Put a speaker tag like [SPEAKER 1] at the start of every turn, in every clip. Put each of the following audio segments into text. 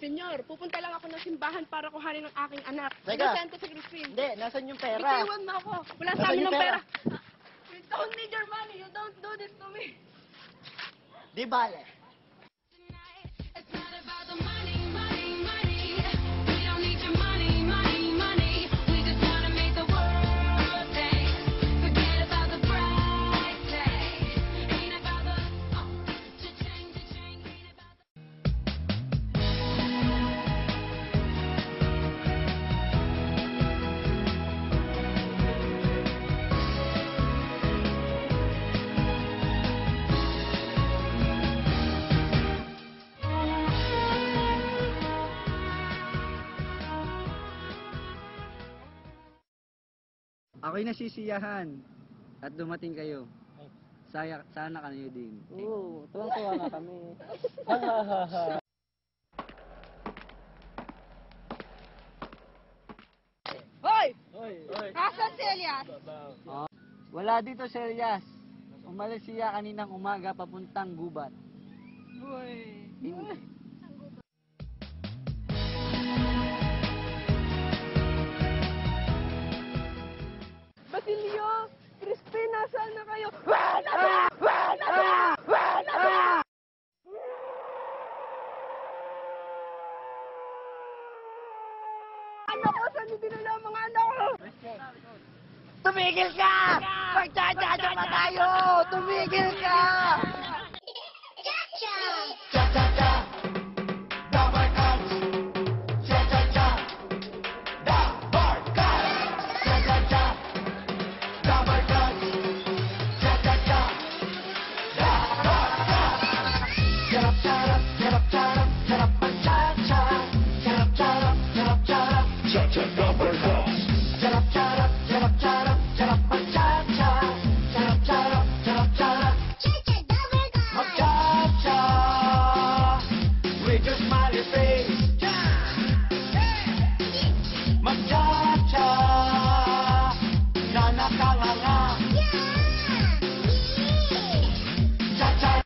[SPEAKER 1] Senyor, pupunta lang ako ng simbahan para kuhanin ng aking anak.
[SPEAKER 2] Teka.
[SPEAKER 1] Inosente si Crispin.
[SPEAKER 2] Hindi, nasan yung pera?
[SPEAKER 1] Itiwan mo ako. Wala sa
[SPEAKER 2] Nasaan
[SPEAKER 1] amin
[SPEAKER 2] yung
[SPEAKER 1] ng
[SPEAKER 2] pera?
[SPEAKER 1] pera. You don't need your money. You don't do this to me.
[SPEAKER 2] Di bale.
[SPEAKER 3] It's not about the money, money, money. We don't need your money, money, money. We just wanna make the world dance. Forget about the price tag. Ain't about the cha-ching, cha-ching. Ain't about the...
[SPEAKER 4] Ako'y nasisiyahan at dumating kayo. Sana kayo din.
[SPEAKER 2] Oo, tuwang-tuwa nga kami.
[SPEAKER 1] Hoy!
[SPEAKER 2] Hoy!
[SPEAKER 1] Nasaan si Elias?
[SPEAKER 4] Wala dito, Serias. Umalis siya kaninang umaga papuntang gubat.
[SPEAKER 1] Hoy. Basilio! Crispin, nasaan na kayo? Anak ko, saan hindi nila ang mga anak ko?
[SPEAKER 2] Tumigil ka! Magtsatsa pa tayo! Tumigil ka! Cha-cha-cha! Double cuts! Cha-cha-cha! Double cuts! Cha-cha-cha! Double cuts! Cha-cha-cha! Double cuts! Get up, shut up, get up, shut up, get up, and cha-cha! Get up, shut up, get up, shut up, cha-cha double cuts! Get up, shut up, get up, shut up, get up, and cha-cha! Get up, shut up, get up, shut up, mag-cha-cha! With your smiley face! Mag-cha-cha! Na nakanganga! Cha-cha!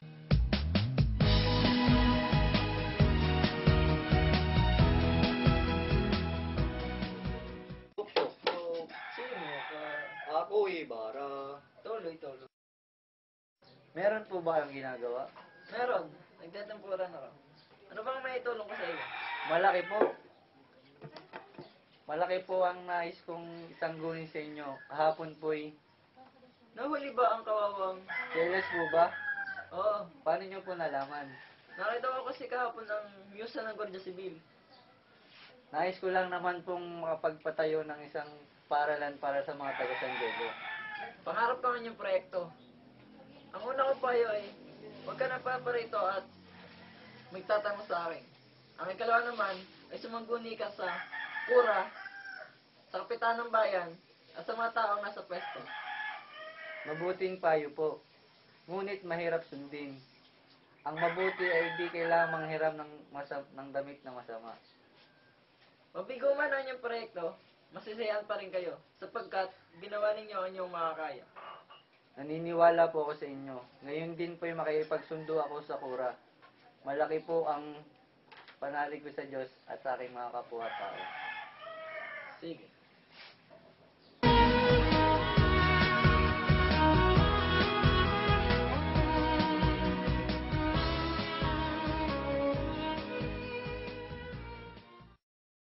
[SPEAKER 4] Ako, Ibarra.
[SPEAKER 2] Tuloy.
[SPEAKER 4] Meron po ba kayong ginagawa?
[SPEAKER 2] Meron. Nagtatampuran ako. Ano bang may tulong ko sa iyo?
[SPEAKER 4] Malaki po. Malaki po ang nais kong isanggunin sa inyo. Kahapon po'y
[SPEAKER 2] Nahuli ba ang kawawang?
[SPEAKER 4] careless po ba?
[SPEAKER 2] Oo.
[SPEAKER 4] Paano nyo po nalaman?
[SPEAKER 2] Nakita ko kasi kahapon ang musa ng Guardia Civil.
[SPEAKER 4] Nais ko lang naman pong makapagpatayo ng isang paralan para sa mga taga San Diego.
[SPEAKER 2] Pangarap ko yung proyekto. Ang una kong payo ay, huwag ka nagpaparito at magtatanong sa akin. Ang ikalawa naman ay sumangguni ka sa kura, sa kapitan ng bayan, at sa mga taong nasa pwesto.
[SPEAKER 4] Mabuting payo po. Ngunit mahirap sundin. Ang mabuti ay di kailangang manghiram ng damit na masama.
[SPEAKER 2] Mabigo man ang inyong proyekto, masisayaan pa rin kayo, sapagkat ginawa ninyo ang inyong makakaya.
[SPEAKER 4] Naniniwala po ako sa inyo. Ngayon din po'y makipagsundo ako sa kura. Malaki po ang panalig ko sa Diyos at sa aking mga kapwa-tao.
[SPEAKER 2] Sige.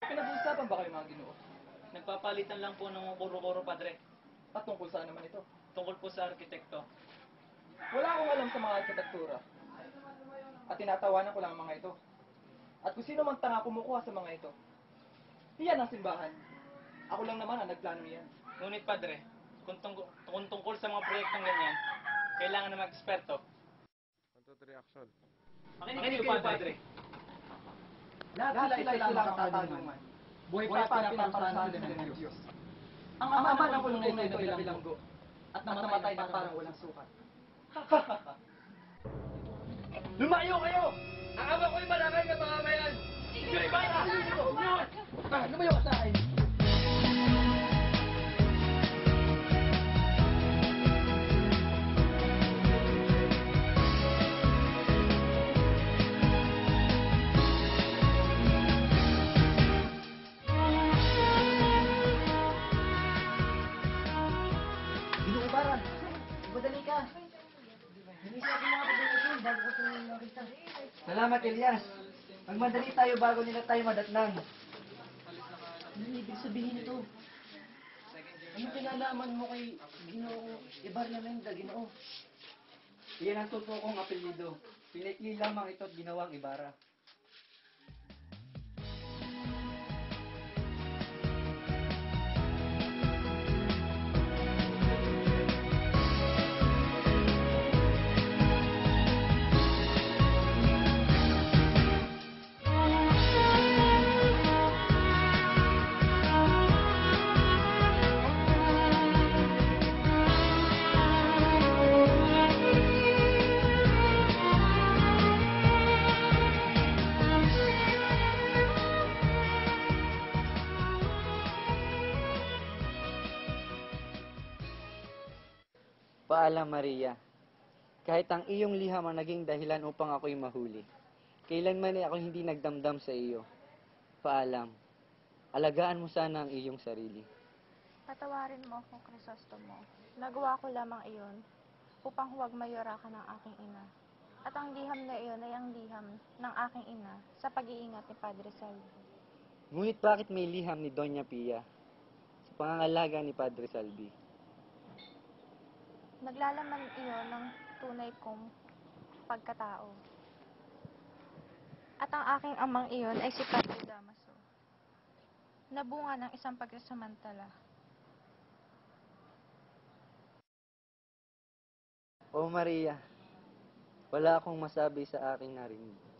[SPEAKER 5] Pinag-uusapan ba kayo mga ginoo? Nagpapalitan lang po ng kuro-kuro, Padre.
[SPEAKER 6] At tungkol saan naman ito?
[SPEAKER 5] Tungkol po sa arkitekto.
[SPEAKER 6] Wala akong alam sa mga arkitektura. At tinatawanan ko lang ang mga ito. At kung sino mang tanga kumukuha sa mga ito. Iyan ang simbahan. Ako lang naman ang nagplano niyan.
[SPEAKER 5] Ngunit, Padre, kung tungkol sa mga proyektong ganyan, kailangan na mag-eksperto. Makinig kayo, Padre.
[SPEAKER 6] Lahat sila ay lang makatanungan. Buhay pa pinaparusahan sila ng Diyos. Ang ama ng pulong na ito ay bilanggo. At namatay na parang walang sukat.
[SPEAKER 2] Lumayo kayo! Ang ama ko'y malakay na mga mayan! Sige, bala!
[SPEAKER 6] Lumayo ka sa akin!
[SPEAKER 4] Salamat, Elias. Magmadali tayo bago nila tayo madatnan.
[SPEAKER 7] Ano ibig sabihin nito? Ano kinalaman mo kay Ginoo Ibarlamenda, Ginoo?
[SPEAKER 4] Iyan ang totoo kong apelyido. Pinikli lamang ito at ginawang Ibarra. Paalam, Maria. Kahit ang iyong liham ang naging dahilan upang ako'y mahuli, kailanman ay ako hindi nagdamdam sa iyo. Paalam. Alagaan mo sana ang iyong sarili.
[SPEAKER 8] Patawarin mo ako, Crisostomo. Nagawa ko lamang iyon upang huwag mayora ka ng aking ina. At ang liham na iyon ay ang liham ng aking ina sa pag-iingat ni Padre Salvi.
[SPEAKER 4] Ngunit bakit may liham ni Doña Pia sa pangangalaga ni Padre Salvi?
[SPEAKER 8] Naglalaman iyon ng tunay kong pagkatao. At ang aking amang iyon ay si Padre Damaso, na bunga ng isang pagsasamantala.
[SPEAKER 4] O Maria, wala akong masabi sa aking narinig.